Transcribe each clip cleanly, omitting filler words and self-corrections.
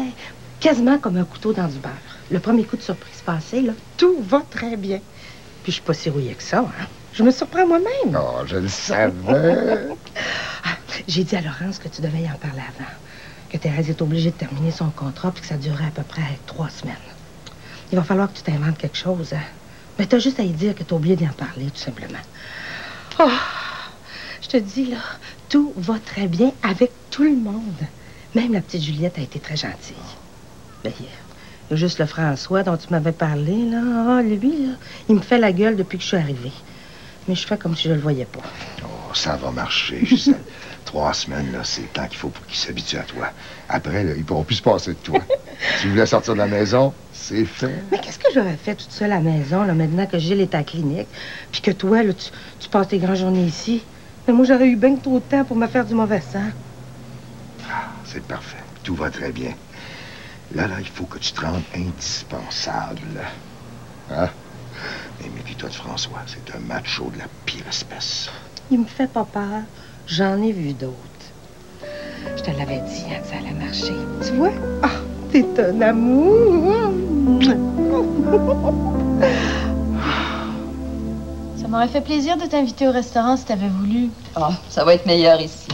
Ouais, quasiment comme un couteau dans du beurre. Le premier coup de surprise passé, là, tout va très bien. Puis je suis pas si rouillée que ça, hein. Je me surprends moi-même. Oh, je le savais. J'ai dit à Laurence que tu devais y en parler avant. Que Thérèse est obligée de terminer son contrat puis que ça durerait à peu près 3 semaines. Il va falloir que tu t'inventes quelque chose, hein. Mais t'as juste à y dire que t'as oublié d'y en parler, tout simplement. Oh, je te dis, là, tout va très bien avec tout le monde. Même la petite Juliette a été très gentille. Ben, il y a juste le François dont tu m'avais parlé, là. Ah, lui, là, il me fait la gueule depuis que je suis arrivée. Mais je fais comme si je le voyais pas. Oh, ça va marcher, Gisèle. 3 semaines, là, c'est le temps qu'il faut pour qu'il s'habitue à toi. Après, là, ils pourront plus se passer de toi. Tu voulais sortir de la maison, c'est fait. Mais qu'est-ce que j'aurais fait toute seule à la maison, là, maintenant que Gilles est à la clinique, puis que toi, là, tu passes tes grandes journées ici? Mais moi, j'aurais eu bien trop de temps pour me faire du mauvais sang. Ah, c'est parfait. Tout va très bien. Là, il faut que tu te rendes indispensable. Hein? Et méfie-toi de François. C'est un macho de la pire espèce. Il me fait pas peur. J'en ai vu d'autres. Je te l'avais dit, hein, que ça allait marcher. Tu vois? Ah, t'es un amour. Ça m'aurait fait plaisir de t'inviter au restaurant si t'avais voulu. Ah, ça va être meilleur ici.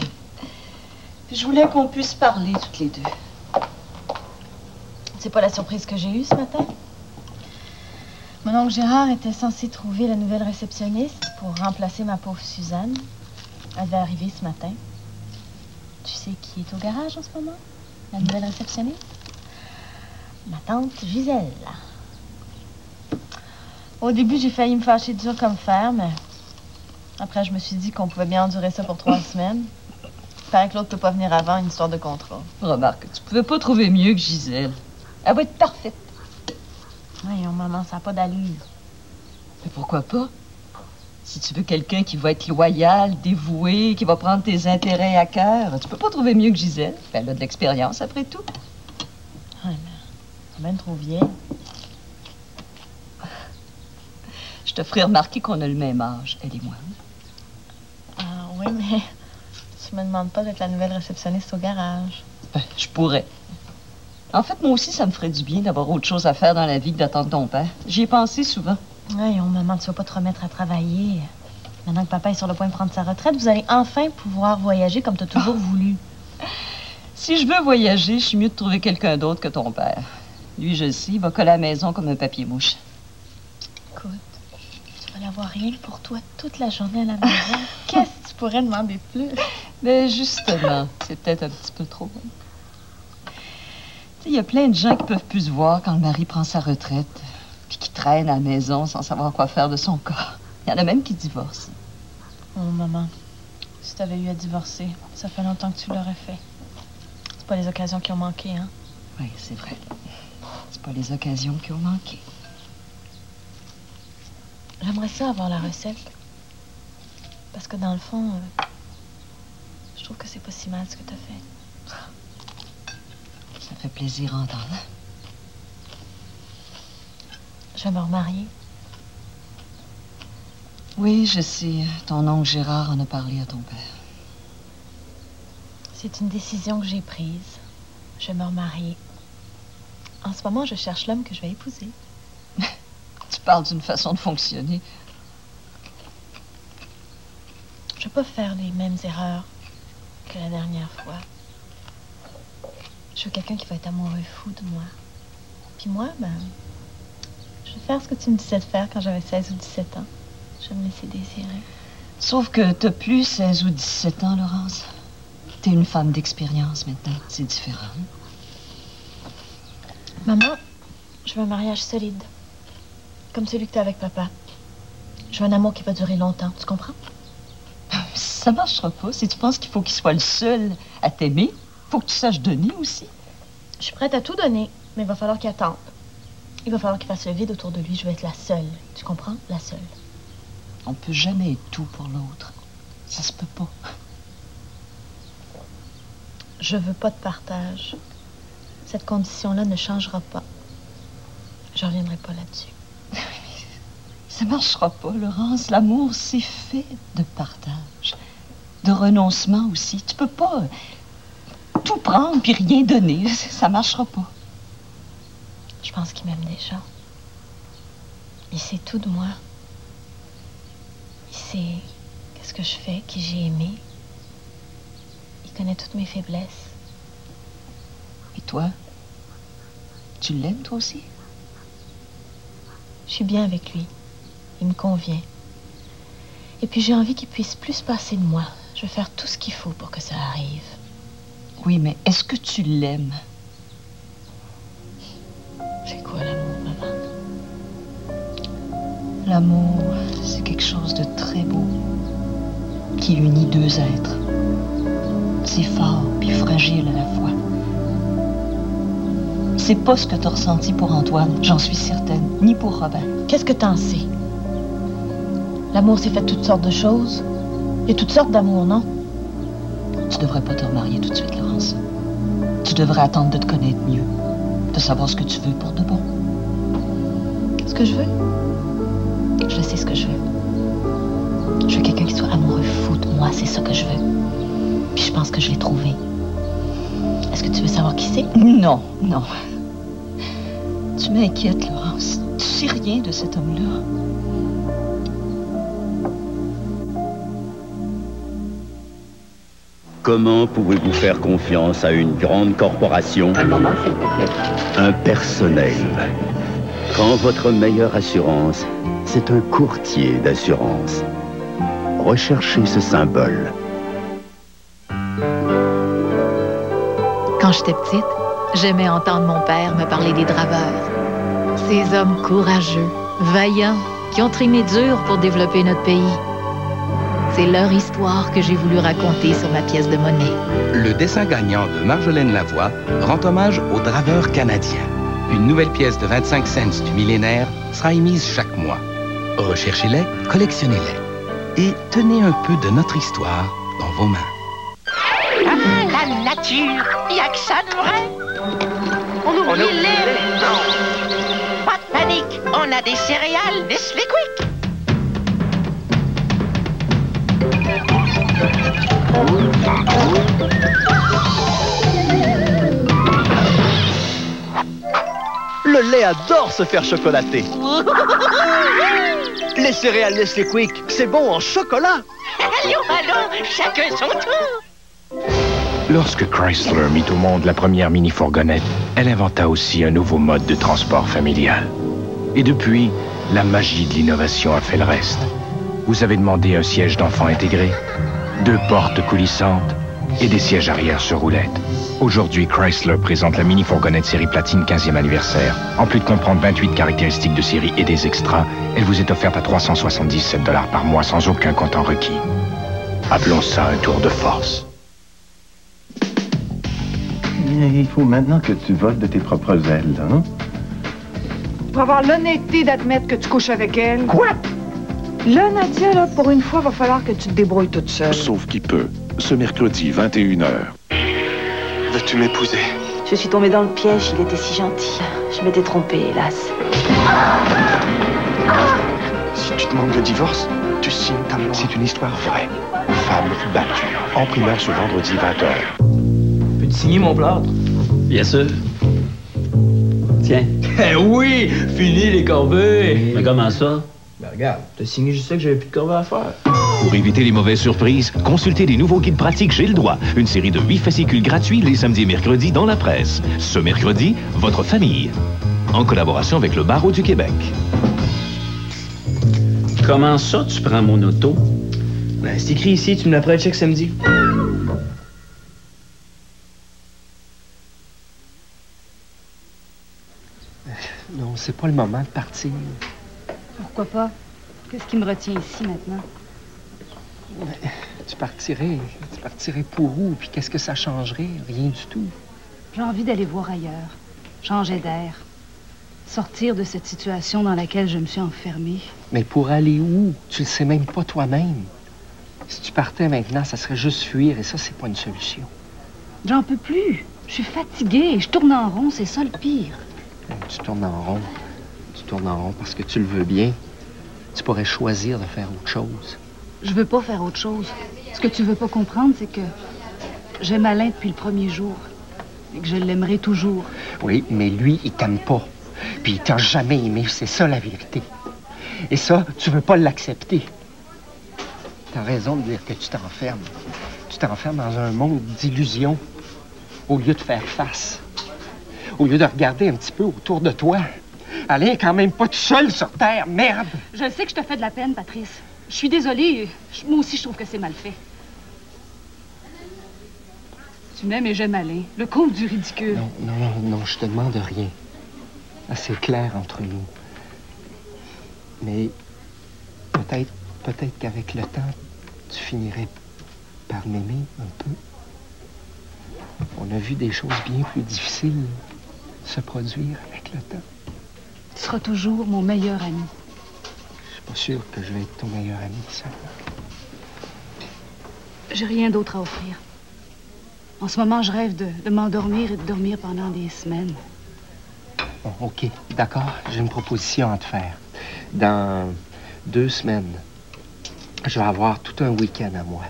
Puis je voulais qu'on puisse parler toutes les deux. C'est pas la surprise que j'ai eue ce matin? Mon oncle Gérard était censé trouver la nouvelle réceptionniste pour remplacer ma pauvre Suzanne. Elle devait arriver ce matin. Tu sais qui est au garage en ce moment? La nouvelle réceptionniste? Ma tante Gisèle. Au début, j'ai failli me fâcher dur comme fer, mais après, je me suis dit qu'on pouvait bien endurer ça pour 3 semaines. Il paraît que l'autre peut pas venir avant, une histoire de contrat. Remarque, tu pouvais pas trouver mieux que Gisèle. Elle va être parfaite. Voyons, maman, ça n'a pas d'allure. Mais pourquoi pas? Si tu veux quelqu'un qui va être loyal, dévoué, qui va prendre tes intérêts à cœur, tu peux pas trouver mieux que Gisèle. Elle a de l'expérience, après tout. Ouais, mais elle est bien trop vieille. Je te ferai remarquer qu'on a le même âge, elle et moi. Ah oui, mais tu me demandes pas d'être la nouvelle réceptionniste au garage. Ben, je pourrais. En fait, moi aussi, ça me ferait du bien d'avoir autre chose à faire dans la vie que d'attendre ton père. J'y ai pensé souvent. Voyons, maman, tu vas pas te remettre à travailler. Maintenant que papa est sur le point de prendre sa retraite, vous allez enfin pouvoir voyager comme tu as toujours voulu. Si je veux voyager, je suis mieux de trouver quelqu'un d'autre que ton père. Lui, je le sais, il va coller à la maison comme un papier-mouche. Écoute, tu vas n'avoir rien pour toi toute la journée à la maison. Qu'est-ce que tu pourrais demander de plus? Mais justement, c'est peut-être un petit peu trop. Tu sais, il y a plein de gens qui peuvent plus se voir quand le mari prend sa retraite, puis qui traînent à la maison sans savoir quoi faire de son corps. Il y en a même qui divorcent. Oh, maman, si tu avais eu à divorcer, ça fait longtemps que tu l'aurais fait. C'est pas les occasions qui ont manqué, hein? Oui, c'est vrai. C'est pas les occasions qui ont manqué. J'aimerais ça avoir la recette. Parce que dans le fond, je trouve que c'est pas si mal ce que t'as fait. Ça fait plaisir à entendre. Je vais me remarier. Oui, je sais. Ton oncle Gérard en a parlé à ton père. C'est une décision que j'ai prise. Je vais me remarier. En ce moment, je cherche l'homme que je vais épouser. Tu parles d'une façon de fonctionner. Je veux pas faire les mêmes erreurs que la dernière fois. Je veux quelqu'un qui va être amoureux fou de moi. Puis moi, ben, je vais faire ce que tu me disais de faire quand j'avais 16 ou 17 ans. Je vais me laisser désirer. Sauf que t'as plus 16 ou 17 ans, Laurence. T'es une femme d'expérience maintenant. C'est différent. Maman, je veux un mariage solide. Comme celui que t'as avec papa. Je veux un amour qui va durer longtemps. Tu comprends? Ça marchera pas. Si tu penses qu'il faut qu'il soit le seul à t'aimer, faut que tu saches donner aussi. Je suis prête à tout donner, mais il va falloir qu'il attende. Il va falloir qu'il fasse le vide autour de lui. Je veux être la seule. Tu comprends? La seule. On peut jamais être tout pour l'autre. Ça se peut pas. Je veux pas de partage. Cette condition-là ne changera pas. Je reviendrai pas là-dessus. Ça marchera pas, Laurence. L'amour, c'est fait de partage. De renoncement aussi. Tu peux pas tout tout prendre puis rien donner. Ça marchera pas. Je pense qu'il m'aime déjà. Il sait tout de moi. Il sait qu'est-ce que je fais, qui j'ai aimé. Il connaît toutes mes faiblesses. Et toi? Tu l'aimes, toi aussi? Je suis bien avec lui. Il me convient. Et puis j'ai envie qu'il puisse plus se passer de moi. Je vais faire tout ce qu'il faut pour que ça arrive. Oui, mais est-ce que tu l'aimes? C'est quoi l'amour, maman? L'amour, c'est quelque chose de très beau qui unit deux êtres. C'est fort puis fragile à la fois. C'est pas ce que t'as ressenti pour Antoine, j'en suis certaine, ni pour Robin. Qu'est-ce que t'en sais? L'amour, c'est fait de toutes sortes de choses. Il y a toutes sortes d'amour, non? Tu devrais pas te remarier tout de suite, Laurence. Tu devrais attendre de te connaître mieux, de savoir ce que tu veux pour de bon. Ce que je veux? Je sais ce que je veux. Je veux quelqu'un qui soit amoureux fou de moi, c'est ça que je veux. Puis je pense que je l'ai trouvé. Est-ce que tu veux savoir qui c'est? Non, non. Tu m'inquiètes, Laurence. Tu sais rien de cet homme-là. Comment pouvez-vous faire confiance à une grande corporation? Un moment, s'il vous plaît. Un personnel. Quand votre meilleure assurance, c'est un courtier d'assurance. Recherchez ce symbole. Quand j'étais petite, j'aimais entendre mon père me parler des draveurs. Ces hommes courageux, vaillants, qui ont trimé dur pour développer notre pays. C'est leur histoire que j'ai voulu raconter sur ma pièce de monnaie. Le dessin gagnant de Marjolaine Lavoie rend hommage aux draveurs canadiens. Une nouvelle pièce de 25 cents du millénaire sera émise chaque mois. Recherchez-les, collectionnez-les. Et tenez un peu de notre histoire dans vos mains. Ah, la nature! Y'a que ça de vrai! On oublie les maisons! Pas de panique! On a des céréales Nestlé Quick! Le lait adore se faire chocolater. Les céréales Nestlé Quick, c'est bon en chocolat. Allô, allô, chacun son tour! Lorsque Chrysler mit au monde la première mini-fourgonnette, elle inventa aussi un nouveau mode de transport familial. Et depuis, la magie de l'innovation a fait le reste. Vous avez demandé un siège d'enfant intégré, 2 portes coulissantes et des sièges arrière sur roulette. Aujourd'hui, Chrysler présente la mini-fourgonnette série Platine 15e anniversaire. En plus de comprendre 28 caractéristiques de série et des extras, elle vous est offerte à 377 $ par mois sans aucun comptant requis. Appelons ça un tour de force. Il faut maintenant que tu voles de tes propres ailes, hein? Pour avoir l'honnêteté d'admettre que tu couches avec elle. Quoi? Là, Nadia, là, pour une fois, va falloir que tu te débrouilles toute seule. Sauf qui peut. Ce mercredi, 21h. Veux-tu m'épouser? Je suis tombée dans le piège, il était si gentil. Je m'étais trompée, hélas. Si tu demandes le divorce, tu signes ta mort. C'est une histoire vraie. Femme battue. En primaire ce vendredi 20h. Peux-tu signer mon plâtre? Bien sûr. Tiens. Eh oui! Fini les corvées! Mais comment ça? Ben regarde, t'as signé juste ça que j'avais plus de corvées à faire. Pour éviter les mauvaises surprises, consultez les nouveaux guides pratiques J'ai le droit. Une série de 8 fascicules gratuits les samedis et mercredis dans la presse. Ce mercredi, votre famille. En collaboration avec le Barreau du Québec. Comment ça, tu prends mon auto? Ben, c'est écrit ici, tu me la prêtes chaque samedi. Non, c'est pas le moment de partir. Pourquoi pas? Qu'est-ce qui me retient ici maintenant? Tu partirais pour où? Puis qu'est-ce que ça changerait? Rien du tout. J'ai envie d'aller voir ailleurs, changer d'air, sortir de cette situation dans laquelle je me suis enfermée. Mais pour aller où? Tu le sais même pas toi-même. Si tu partais maintenant, ça serait juste fuir, et ça, c'est pas une solution. J'en peux plus. Je suis fatiguée, je tourne en rond, c'est ça le pire. Tu tournes en rond. Tu tournes en rond parce que tu le veux bien. Tu pourrais choisir de faire autre chose. Je veux pas faire autre chose. Ce que tu veux pas comprendre, c'est que J'aime Alain depuis le premier jour. Et que je l'aimerai toujours. Oui, mais lui, il t'aime pas. Puis il t'a jamais aimé, c'est ça la vérité. Et ça, tu veux pas l'accepter. T'as raison de dire que tu t'enfermes. Tu t'enfermes dans un monde d'illusions au lieu de faire face. Au lieu de regarder un petit peu autour de toi. Alain est quand même pas tout seul sur Terre, merde! Je sais que je te fais de la peine, Patrice. Je suis désolée. Moi aussi, je trouve que c'est mal fait. Tu m'aimes et j'aime Alain. Le comble du ridicule. Non, je te demande rien. C'est clair entre nous. Mais peut-être qu'avec le temps, tu finirais par m'aimer un peu. On a vu des choses bien plus difficiles se produire avec le temps. Tu seras toujours mon meilleur ami. Je suis pas sûr que je vais être ton meilleur ami, ça. J'ai rien d'autre à offrir. En ce moment, je rêve de m'endormir et de dormir pendant des semaines. Bon, OK, d'accord. J'ai une proposition à te faire. Dans 2 semaines, je vais avoir tout un week-end à moi.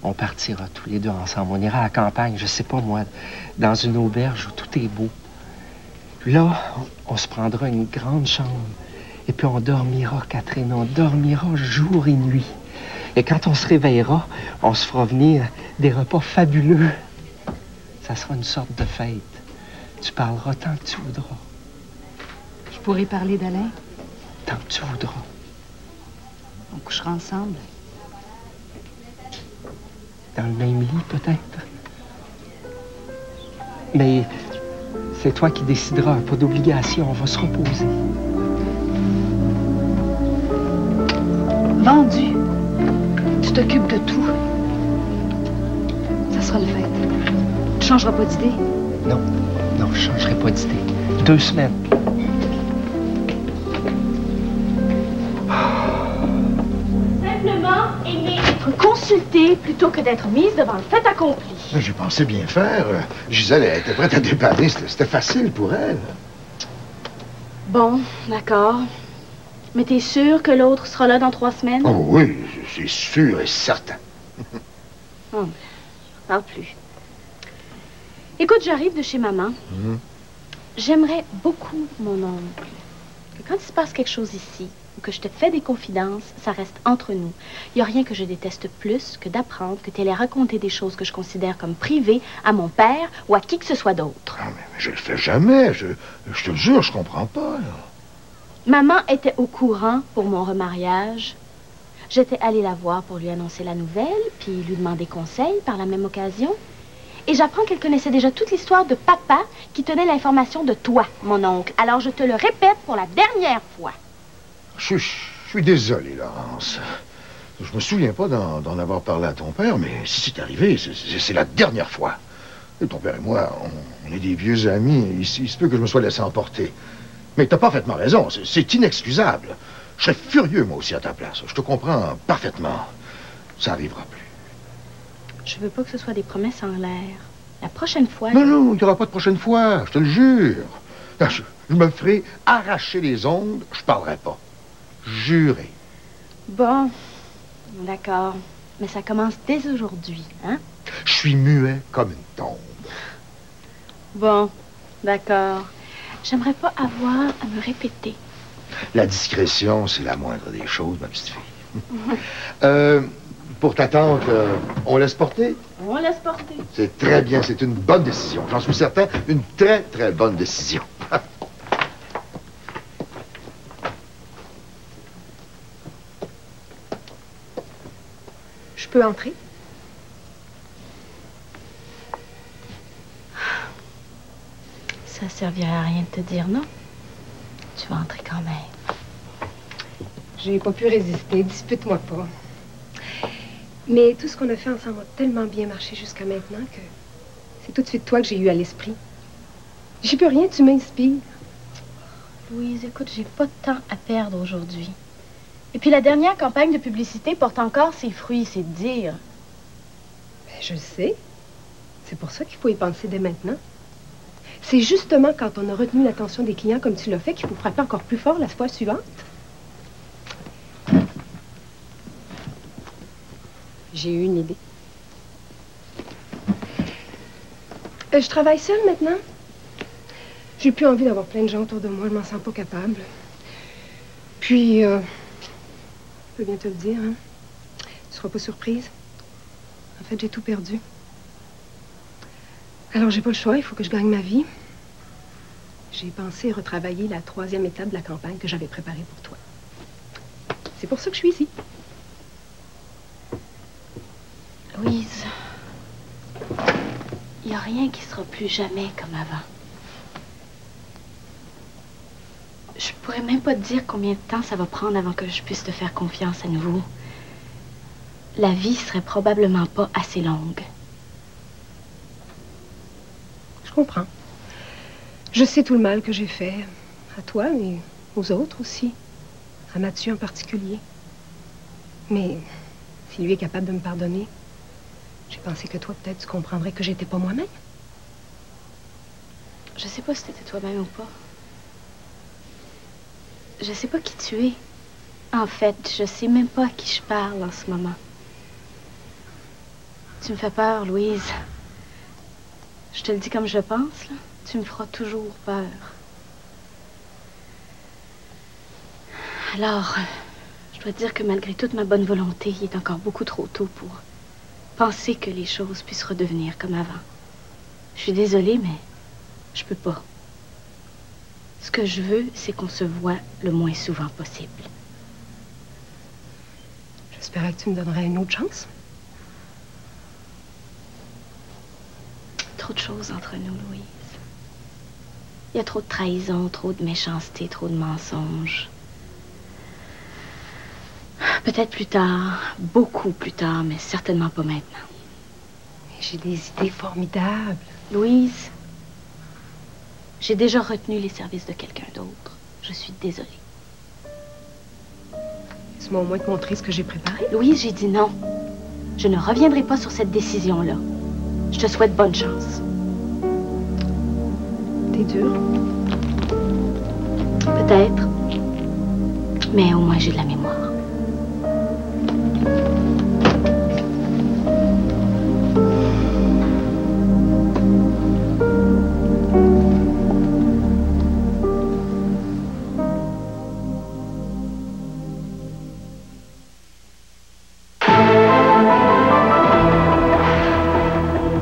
On partira tous les deux ensemble. On ira à la campagne, je sais pas moi, dans une auberge où tout est beau. Puis là, on se prendra une grande chambre. Et puis on dormira, Catherine, on dormira jour et nuit. Et quand on se réveillera, on se fera venir des repas fabuleux. Ça sera une sorte de fête. Tu parleras tant que tu voudras. Je pourrai parler d'Alain? Tant que tu voudras. On couchera ensemble? Dans le même lit, peut-être. Mais c'est toi qui décideras. Pas d'obligation. On va se reposer. Vendu. Tu t'occupes de tout. Ça sera le fait. Tu changeras pas d'idée? Non, je changerai pas d'idée. 2 semaines. Simplement aimer être consultée plutôt que d'être mise devant le fait accompli. J'ai pensé bien faire. Gisèle, elle était prête à dépanner. C'était facile pour elle. Bon, d'accord. Mais t'es sûr que l'autre sera là dans 3 semaines? Oh oui, c'est sûr et certain. Oh, parle plus. Écoute, j'arrive de chez maman. J'aimerais beaucoup, mon oncle, que quand il se passe quelque chose ici, ou que je te fais des confidences, ça reste entre nous. Il n'y a rien que je déteste plus que d'apprendre que tu allais raconter des choses que je considère comme privées à mon père ou à qui que ce soit d'autre. Ah, mais je le fais jamais. Je te le jure, je comprends pas, là. Maman était au courant pour mon remariage. J'étais allée la voir pour lui annoncer la nouvelle, puis lui demander conseil par la même occasion. Et j'apprends qu'elle connaissait déjà toute l'histoire de papa qui tenait l'information de toi, mon oncle. Alors je te le répète pour la dernière fois. Je suis désolé, Laurence. Je me souviens pas d'en avoir parlé à ton père, mais si c'est arrivé, c'est la dernière fois. Et ton père et moi, on est des vieux amis. Il se peut que je me sois laissé emporter. Mais t'as parfaitement raison, c'est inexcusable. Je serais furieux, moi aussi, à ta place. Je te comprends parfaitement. Ça n'arrivera plus. Je veux pas que ce soit des promesses en l'air. La prochaine fois... Non, il n'y aura pas de prochaine fois, je te le jure. Je me ferai arracher les ongles, je parlerai pas. Juré. Bon, d'accord. Mais ça commence dès aujourd'hui, hein? Je suis muet comme une tombe. Bon, d'accord. J'aimerais pas avoir à me répéter. La discrétion, c'est la moindre des choses, ma petite fille. Pour ta tante, on laisse porter? On laisse porter. C'est très bien, c'est une bonne décision. J'en suis certain, une très, très bonne décision. Je peux entrer? Ça servirait à rien de te dire non. Tu vas entrer quand même. J'ai pas pu résister, dispute-moi pas. Mais tout ce qu'on a fait ensemble a tellement bien marché jusqu'à maintenant que c'est tout de suite toi que j'ai eu à l'esprit. J'y peux rien, tu m'inspires. Louise, écoute, j'ai pas de temps à perdre aujourd'hui. Et puis la dernière campagne de publicité porte encore ses fruits, c'est de dire. Ben, je le sais. C'est pour ça qu'il faut y penser dès maintenant. C'est justement quand on a retenu l'attention des clients comme tu l'as fait qu'il faut frapper encore plus fort la fois suivante. J'ai eu une idée. Je travaille seule maintenant. J'ai plus envie d'avoir plein de gens autour de moi. Je m'en sens pas capable. Puis, je peux bien te le dire, hein. Tu seras pas surprise. En fait, j'ai tout perdu. Alors, j'ai pas le choix. Il faut que je gagne ma vie. J'ai pensé retravailler la 3e étape de la campagne que j'avais préparée pour toi. C'est pour ça que je suis ici. Louise, il n'y a rien qui sera plus jamais comme avant. Je pourrais même pas te dire combien de temps ça va prendre avant que je puisse te faire confiance à nouveau. La vie serait probablement pas assez longue. Je comprends. Je sais tout le mal que j'ai fait. À toi, mais aux autres aussi. À Mathieu en particulier. Mais si lui est capable de me pardonner, j'ai pensé que toi, peut-être, tu comprendrais que j'étais pas moi-même. Je sais pas si t'étais toi-même ou pas. Je sais pas qui tu es. En fait, je sais même pas à qui je parle en ce moment. Tu me fais peur, Louise. Je te le dis comme je pense, là. Tu me feras toujours peur. Alors, je dois te dire que malgré toute ma bonne volonté, il est encore beaucoup trop tôt pour penser que les choses puissent redevenir comme avant. Je suis désolée, mais je peux pas. Ce que je veux, c'est qu'on se voit le moins souvent possible. J'espérais que tu me donnerais une autre chance. Trop de choses entre nous, Louise. Il y a trop de trahison, trop de méchanceté, trop de mensonges. Peut-être plus tard, beaucoup plus tard, mais certainement pas maintenant. J'ai des idées formidables. Louise, j'ai déjà retenu les services de quelqu'un d'autre. Je suis désolée. Laisse-moi au moins te montrer ce que j'ai préparé. Louise, j'ai dit non. Je ne reviendrai pas sur cette décision-là. Je te souhaite bonne chance. T'es dur. Peut-être. Mais au moins, j'ai de la mémoire.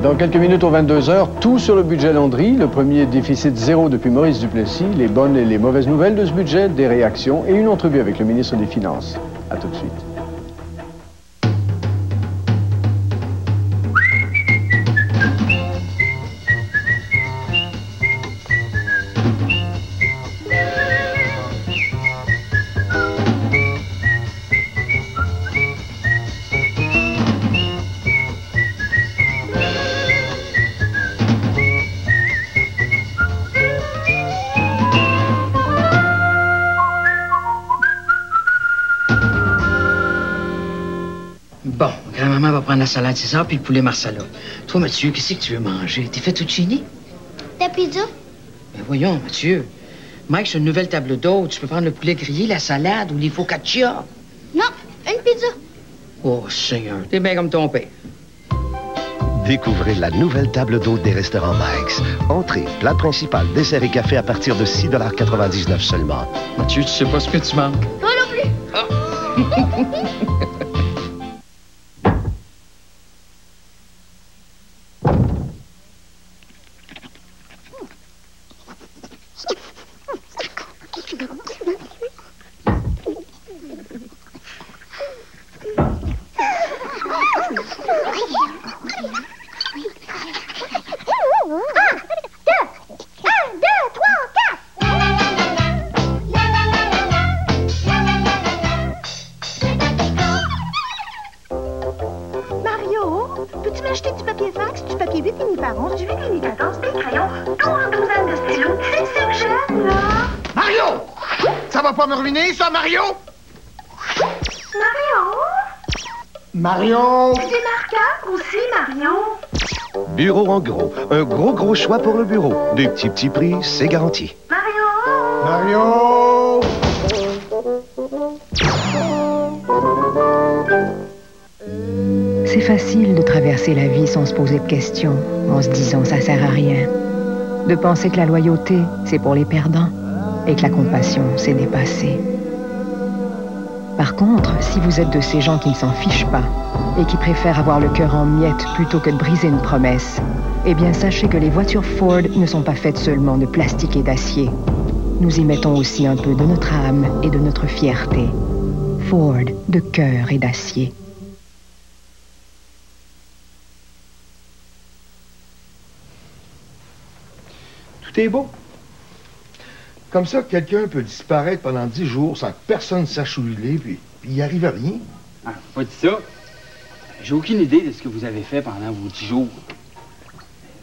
Dans quelques minutes aux 22h, tout sur le budget Landry, le premier déficit zéro depuis Maurice Duplessis, les bonnes et les mauvaises nouvelles de ce budget, des réactions et une entrevue avec le ministre des Finances. À tout de suite. Bon, grand-maman va prendre la salade César puis le poulet marsala. Toi, Mathieu, qu'est-ce que tu veux manger? T'es fettuccine? Ta pizza? Ben voyons, Mathieu. Mike, c'est une nouvelle table d'hôte. Tu peux prendre le poulet grillé, la salade ou les focaccia. Non, une pizza. Oh, Seigneur, t'es bien comme ton père. Découvrez la nouvelle table d'hôte des restaurants Mike's. Entrée, plat principal, dessert et café à partir de 6,99 $ seulement. Mathieu, tu sais pas ce que tu manques. Toi non plus. Mario, peux-tu m'acheter du papier fax, du papier 8 fini par 11, du 8 fini 14, des crayons, 12 douzaines de stylos? C'est ça que j'aime, là! Mario! Ça va pas me ruiner, ça, Mario? Mario! C'est marquant aussi, Mario. Bureau en gros. Un gros choix pour le bureau. Des petits prix, c'est garanti. Mario! C'est facile de traverser la vie sans se poser de questions, en se disant ça sert à rien. De penser que la loyauté, c'est pour les perdants, et que la compassion, c'est dépassé. Par contre, si vous êtes de ces gens qui ne s'en fichent pas, et qui préfèrent avoir le cœur en miettes plutôt que de briser une promesse, eh bien sachez que les voitures Ford ne sont pas faites seulement de plastique et d'acier. Nous y mettons aussi un peu de notre âme et de notre fierté. Ford, de cœur et d'acier. Tout est beau. Comme ça, quelqu'un peut disparaître pendant 10 jours sans que personne sache où il est, puis il n'y arrive à rien. Ah, pas dit ça. J'ai aucune idée de ce que vous avez fait pendant vos 10 jours.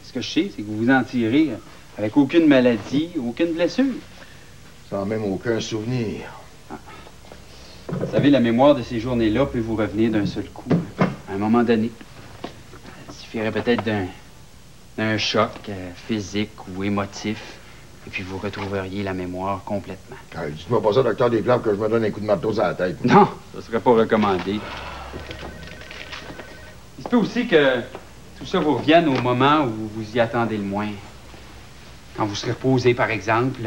Ce que je sais, c'est que vous vous en tirez avec aucune maladie, aucune blessure. Sans même aucun souvenir. Ah. Vous savez, la mémoire de ces journées-là peut vous revenir d'un seul coup, à un moment donné. Il suffirait peut-être d'un choc physique ou émotif, et puis vous retrouveriez la mémoire complètement. Ah, dites-moi pas ça, docteur Desclaves, que je me donne un coup de marteau à la tête. Non, ça serait pas recommandé. Il se peut aussi que tout ça vous revienne au moment où vous y attendez le moins. Quand vous serez reposé, par exemple,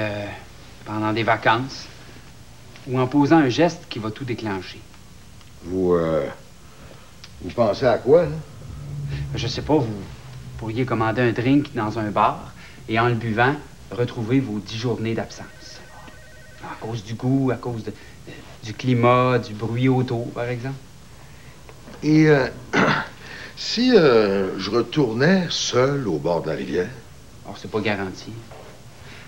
pendant des vacances, ou en posant un geste qui va tout déclencher. Vous pensez à quoi, là? Je sais pas, vous pourriez commander un drink dans un bar et en le buvant, retrouver vos 10 journées d'absence. À cause du goût, à cause du climat, du bruit autour, par exemple. Et si je retournais seul au bord de la rivière? Oh, c'est pas garanti.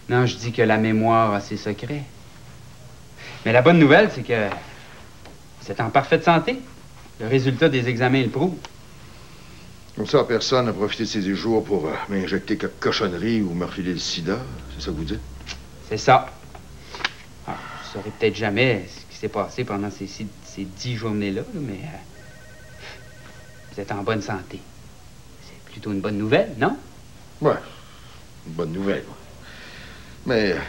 Non, je dis que la mémoire a ses secrets. Mais la bonne nouvelle, c'est que vous êtes en parfaite santé. Le résultat des examens le prouve. Comme ça, personne n'a profité de ces 10 jours pour m'injecter quelque cochonnerie ou me refiler le sida. C'est ça que vous dites? C'est ça. Alors, vous ne saurez peut-être jamais ce qui s'est passé pendant ces 10 journées-là, mais vous êtes en bonne santé. C'est plutôt une bonne nouvelle, non? Ouais, une bonne nouvelle. Mais le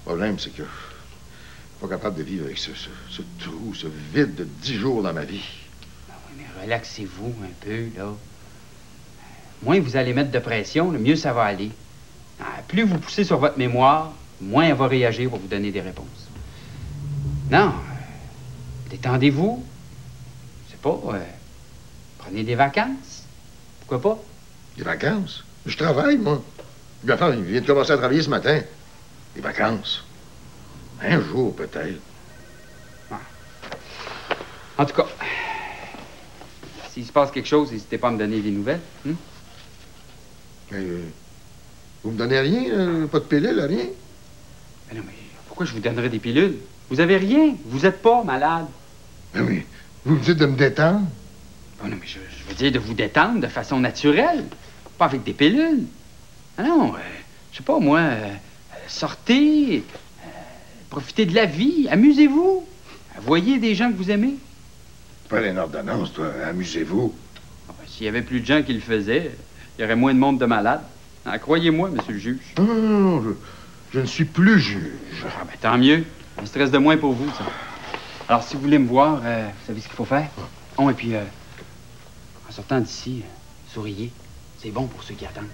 problème, c'est que je suis pas capable de vivre avec ce trou, ce vide de 10 jours dans ma vie. Ben oui, mais relaxez-vous un peu, là. Moins vous allez mettre de pression, le mieux ça va aller. Plus vous poussez sur votre mémoire, moins elle va réagir pour vous donner des réponses. Non, détendez-vous. Je sais pas, prenez des vacances. Pourquoi pas? Des vacances? Je travaille, moi. Ma femme vient de commencer à travailler ce matin. Des vacances. Un jour, peut-être. Ah. En tout cas, s'il se passe quelque chose, n'hésitez pas à me donner des nouvelles. Vous me donnez rien? Pas de pilule, rien? Mais non, mais pourquoi je vous donnerais des pilules? Vous avez rien. Vous êtes pas malade. Ben oui. Vous me dites de me détendre? Oh non, mais je veux dire de vous détendre de façon naturelle. Pas avec des pilules. Ah non, je sais pas, moi, sortez, profitez de la vie, amusez-vous. Voyez des gens que vous aimez. Pas une ordonnance, toi. Amusez-vous. Ah ben, s'il y avait plus de gens qui le faisaient, il y aurait moins de monde de malades. Ah, croyez-moi, monsieur le juge. Non, je ne suis plus juge. Ah, ben, tant mieux. Un stress de moins pour vous, ça. Alors, si vous voulez me voir, vous savez ce qu'il faut faire? Oh, et puis, en sortant d'ici, souriez. C'est bon pour ceux qui attendent.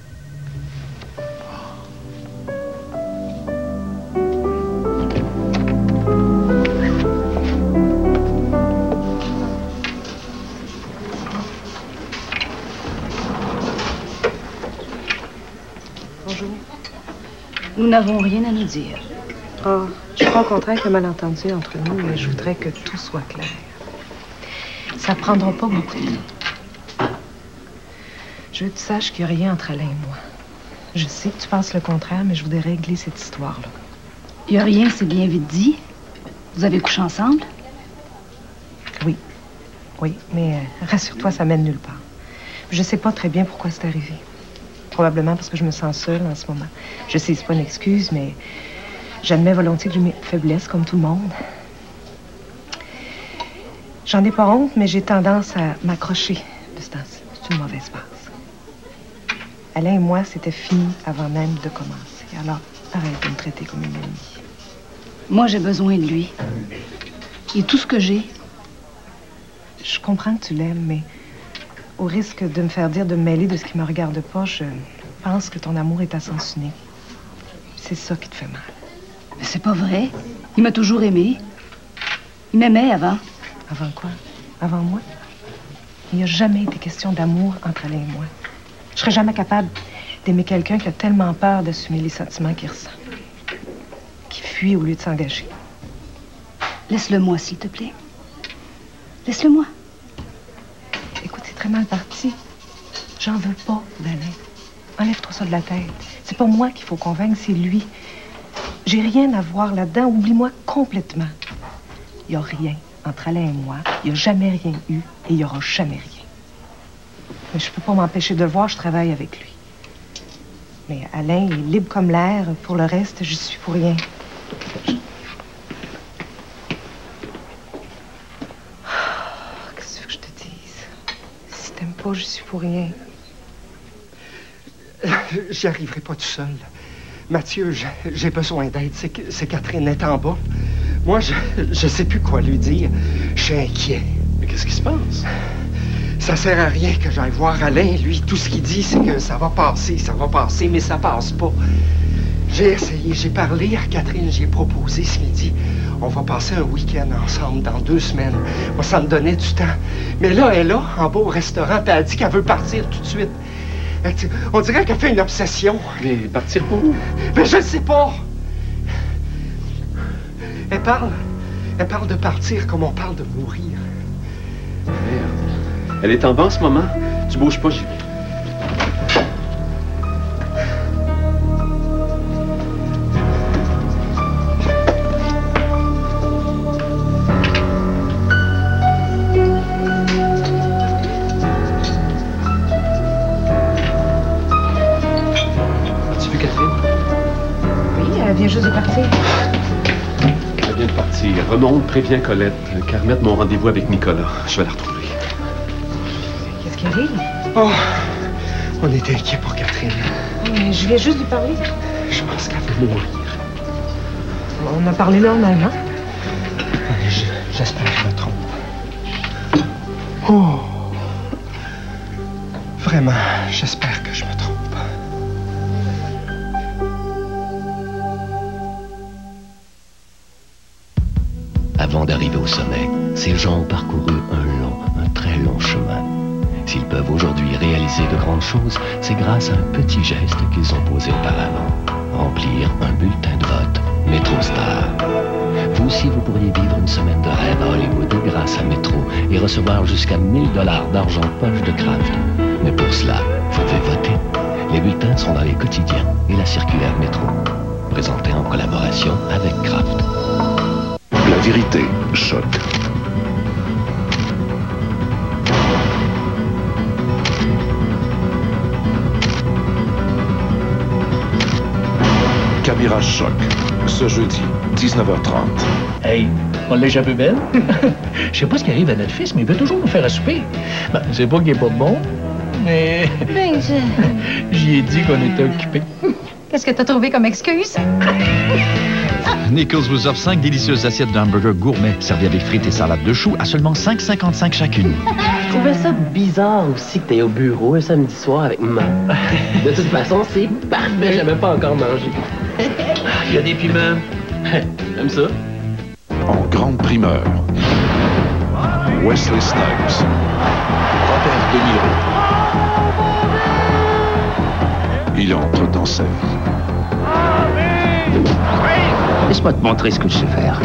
Bonjour. Nous n'avons rien à nous dire. Oh, je crois au contraire qu'il y a malentendu entre nous, mais je voudrais que tout soit clair. Ça prendra pas beaucoup de temps. Je veux que tu saches qu'il n'y a rien entre Alain et moi. Je sais que tu penses le contraire, mais je voudrais régler cette histoire-là. Il n'y a rien, c'est bien vite dit. Vous avez couché ensemble? Oui. Oui, mais rassure-toi, ça mène nulle part. Je sais pas très bien pourquoi c'est arrivé. Probablement parce que je me sens seule en ce moment. Je sais, c'est pas une excuse, mais j'admets volontiers que j'ai mes faiblesses, comme tout le monde. J'en ai pas honte, mais j'ai tendance à m'accrocher de ce temps-ci. C'est une mauvaise passe. Alain et moi, c'était fini avant même de commencer. Alors, arrête de me traiter comme une amie. Moi, j'ai besoin de lui. Il est tout ce que j'ai. Je comprends que tu l'aimes, mais Au risque de me faire dire de me mêler de ce qui me regarde pas, je pense que ton amour est à sens unique. C'est ça qui te fait mal. Mais c'est pas vrai. Il m'a toujours aimé. Il m'aimait avant. Avant quoi? Avant moi? Il n'y a jamais été question d'amour entre Alain et moi. Je serais jamais capable d'aimer quelqu'un qui a tellement peur d'assumer les sentiments qu'il ressent. Qui fuit au lieu de s'engager. Laisse-le-moi, s'il te plaît. Laisse-le-moi. Écoute, c'est très mal parti. J'en veux pas d'Alain. Enlève-toi ça de la tête. C'est pas moi qu'il faut convaincre, c'est lui. J'ai rien à voir là-dedans. Oublie-moi complètement. Il n'y a rien entre Alain et moi. Il n'y a jamais rien eu et il n'y aura jamais rien. Mais je peux pas m'empêcher de le voir, je travaille avec lui. Mais Alain est libre comme l'air. Pour le reste, je suis pour rien. Qu'est-ce que tu veux que je te dise? Si t'aimes pas, je suis pour rien. J'y arriverai pas tout seul. Mathieu, j'ai besoin d'aide. C'est Catherine est en bas. Moi, je sais plus quoi lui dire. Je suis inquiet. Mais qu'est-ce qui se passe? Ça sert à rien que j'aille voir Alain. Lui, tout ce qu'il dit, c'est que ça va passer, mais ça passe pas. J'ai essayé, j'ai parlé à Catherine, j'ai proposé ce midi. On va passer un week-end ensemble dans 2 semaines. Moi, ça me donnait du temps. Mais là, elle est là, en bas au restaurant, puis elle a dit qu'elle veut partir tout de suite. On dirait qu'elle fait une obsession. Mais partir pour où? Mais je ne sais pas. Elle parle de partir comme on parle de mourir. Merde. Elle est en bas en ce moment. Tu bouges pas, j'y vais. Juste de partir. Elle vient de partir. Remonte, préviens Colette qu'elle remette mon rendez-vous avec Nicolas. Je vais la retrouver. Qu'est-ce qui arrive? Oh, on était inquiets pour Catherine. Mais je viens juste lui parler. Je pense qu'elle veut mourir. On a parlé normalement. J'espère que je me trompe. Oh. Vraiment, j'espère que je me trompe. Avant d'arriver au sommet, ces gens ont parcouru un très long chemin. S'ils peuvent aujourd'hui réaliser de grandes choses, c'est grâce à un petit geste qu'ils ont posé auparavant. Remplir un bulletin de vote MétroStar. Vous aussi, vous pourriez vivre une semaine de rêve à Hollywood grâce à Métro et recevoir jusqu'à 1 000 $ d'argent poche de Kraft. Mais pour cela, vous devez voter. Les bulletins sont dans les quotidiens et la circulaire Métro. Présentée en collaboration avec Kraft. La vérité choque. Caméra choc. Ce jeudi, 19h30. Hey, on l'a échappé belle? Je sais pas ce qui arrive à notre fils, mais il veut toujours nous faire à souper. Ben, c'est pas qu'il est pas bon, mais... Ben, j'y ai dit qu'on était occupés. Qu'est-ce que t'as trouvé comme excuse? Nichols vous offre 5 délicieuses assiettes d'hamburgers gourmet servies avec frites et salades de choux à seulement 5,55 chacune. Je trouvais ça bizarre aussi que t'es au bureau un samedi soir avec maman. De toute façon, c'est parfait, j'ai même pas encore mangé. Il y a des piments. J'aime ça. En grande primeur, Wesley Snipes, Robert De Niro. Il entre dans sa vie. Laisse-moi te montrer ce que je sais faire.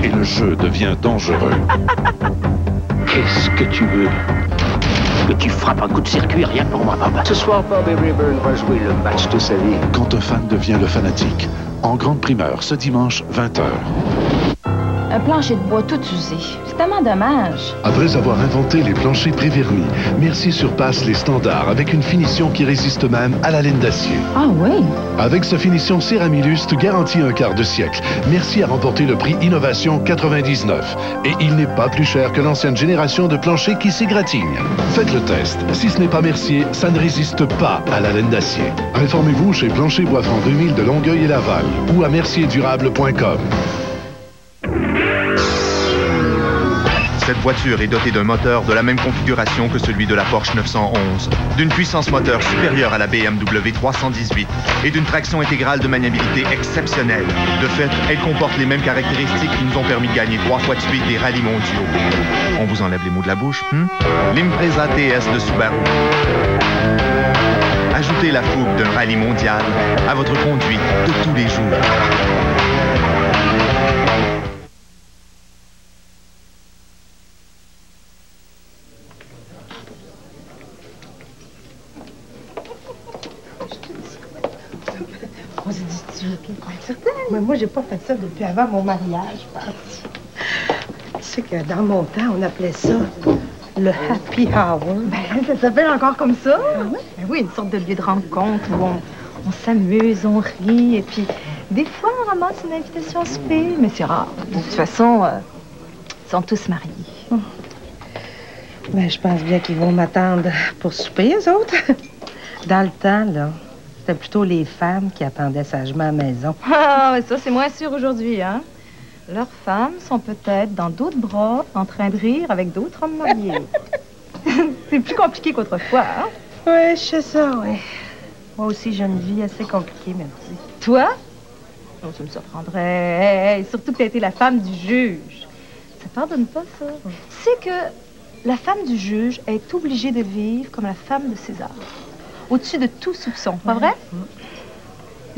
Et le jeu devient dangereux. Qu'est-ce que tu veux? Que tu frappes un coup de circuit, rien pour moi, papa. Ce soir, Bobby Rayburn va jouer le match de sa vie. Quand un fan devient le fanatique. En grande primeur, ce dimanche, 20h. Un plancher de bois tout usé. C'est tellement dommage. Après avoir inventé les planchers prévernis, Mercier surpasse les standards avec une finition qui résiste même à la laine d'acier. Ah oui? Avec sa finition Céramilust garantie un quart de siècle, Mercier a remporté le prix Innovation 99. Et il n'est pas plus cher que l'ancienne génération de planchers qui s'égratignent. Faites le test. Si ce n'est pas Mercier, ça ne résiste pas à la laine d'acier. Informez-vous chez Plancher Boisfranc 2000 de Longueuil et Laval ou à mercierdurable.com. Cette voiture est dotée d'un moteur de la même configuration que celui de la Porsche 911, d'une puissance moteur supérieure à la BMW 318 et d'une traction intégrale de maniabilité exceptionnelle. De fait, elle comporte les mêmes caractéristiques qui nous ont permis de gagner 3 fois de suite des rallyes mondiaux. On vous enlève les mots de la bouche, L'Impreza TS de Subaru. Ajoutez la fougue d'un rallye mondial à votre conduite de tous les jours. On s'est dit, tu veux être certain? Mais moi, j'ai pas fait ça depuis avant mon mariage, je pense. Tu sais que dans mon temps, on appelait ça le happy hour. Ben, ça s'appelle encore comme ça? oui? Ben oui, une sorte de lieu de rencontre où on s'amuse, on rit, et puis des fois, on ramasse une invitation à souper, mais c'est rare. De toute façon, ils sont tous mariés. Ben, je pense bien qu'ils vont m'attendre pour souper, eux autres. Dans le temps, là, c'était plutôt les femmes qui attendaient sagement à la maison. Ah, mais ça, c'est moins sûr aujourd'hui, hein? Leurs femmes sont peut-être dans d'autres bras, en train de rire avec d'autres hommes mariés. C'est plus compliqué qu'autrefois, hein? Oui, je sais ça, oui. Moi aussi, j'ai une vie assez compliquée, merci. Toi? Oh, ça me surprendrait. Hey, surtout que tu as été la femme du juge. Ça pardonne pas, ça. Tu sais que la femme du juge est obligée de vivre comme la femme de César. Au-dessus de tout soupçon, pas vrai?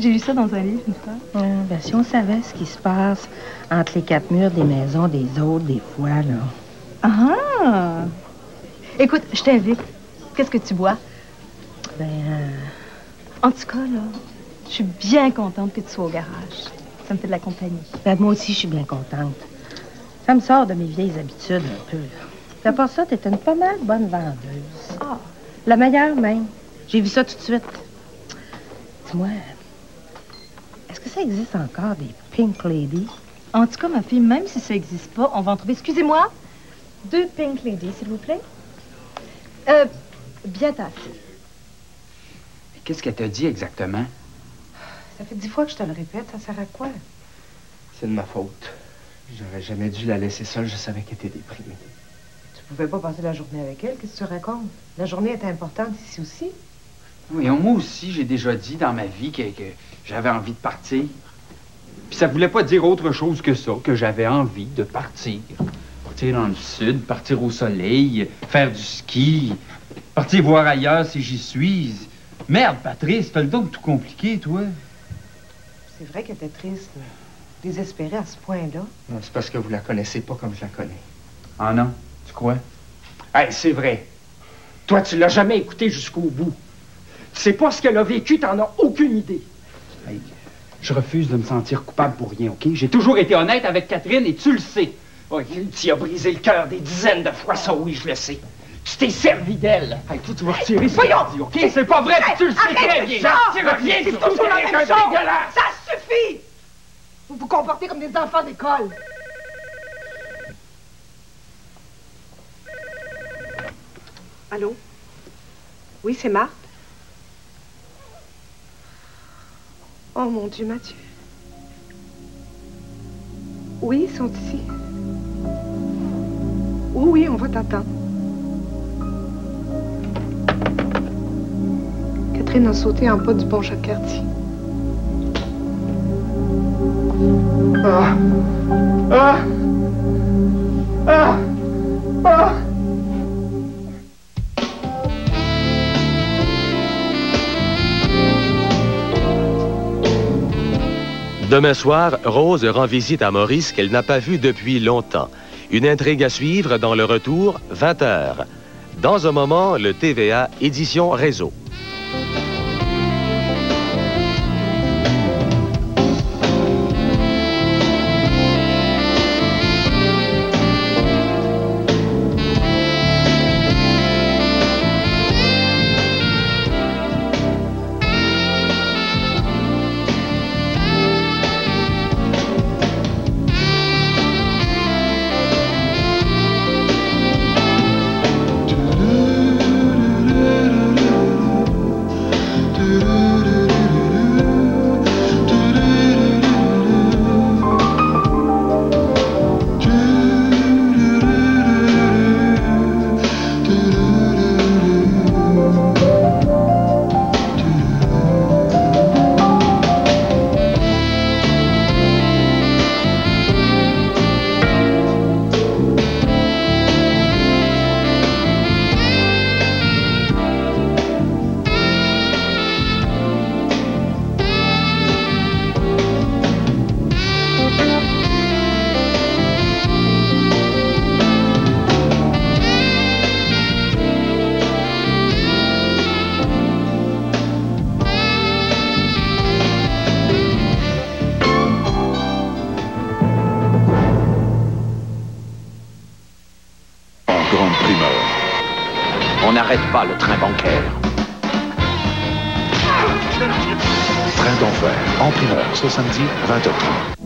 J'ai lu ça dans un livre une fois. Ben, si on savait ce qui se passe entre les 4 murs des maisons des autres, des fois, là. Ah! Écoute, je t'invite. Qu'est-ce que tu bois? Ben, En tout cas, là, je suis bien contente que tu sois au garage. Ça me fait de la compagnie. Ben, moi aussi, je suis bien contente. Ça me sort de mes vieilles habitudes un peu. Puis à part ça, t'es une pas mal bonne vendeuse. Ah! La meilleure, même. J'ai vu ça tout de suite. Dis-moi, est-ce que ça existe encore des Pink Lady? En tout cas, ma fille, même si ça n'existe pas, on va en trouver. Excusez-moi, 2 Pink Lady, s'il vous plaît. Bien tassé. Qu'est-ce qu'elle t'a dit exactement? Ça fait 10 fois que je te le répète, ça sert à quoi? C'est de ma faute. J'aurais jamais dû la laisser seule, je savais qu'elle était déprimée. Tu pouvais pas passer la journée avec elle, qu'est-ce que tu racontes? La journée est importante ici aussi. Oui, moi aussi, j'ai déjà dit dans ma vie que j'avais envie de partir. Puis ça voulait pas dire autre chose que ça, que j'avais envie de partir. Partir dans le sud, partir au soleil, faire du ski, partir voir ailleurs si j'y suis. Merde, Patrice, fais le donc tout compliqué, toi. C'est vrai qu'elle était triste, désespérée à ce point-là. Non, c'est parce que vous la connaissez pas comme je la connais. Ah non? Tu crois? Hey, c'est vrai. Toi, tu l'as jamais écouté jusqu'au bout. Tu sais pas ce qu'elle a vécu, t'en as aucune idée. Hey, je refuse de me sentir coupable pour rien, OK? J'ai toujours été honnête avec Catherine et tu le sais. Oui, tu as brisé le cœur des dizaines de fois, ça, oui, je le sais. Tu t'es servi d'elle. Hey, toi, tu vas retirer ce Voyons! que tu dis, OK? C'est pas vrai, puis tu le sais très bien. Je retire rien, c'est toujours la même chose. Dégueulasse. Ça suffit! Vous vous comportez comme des enfants d'école. Allô? Oui, c'est Marthe? Oh, mon Dieu, Mathieu. Oui, ils sont ici. Oui, on va t'attendre. Catherine a sauté en bas du pont Jacques-Cartier. Ah! Ah! Ah! Ah! Demain soir, Rose rend visite à Maurice qu'elle n'a pas vu depuis longtemps. Une intrigue à suivre dans le retour, 20h. Dans un moment, le TVA, édition réseau. n'arrête pas le train bancaire. Train d'enfer, en primeur, ce samedi, 20h30.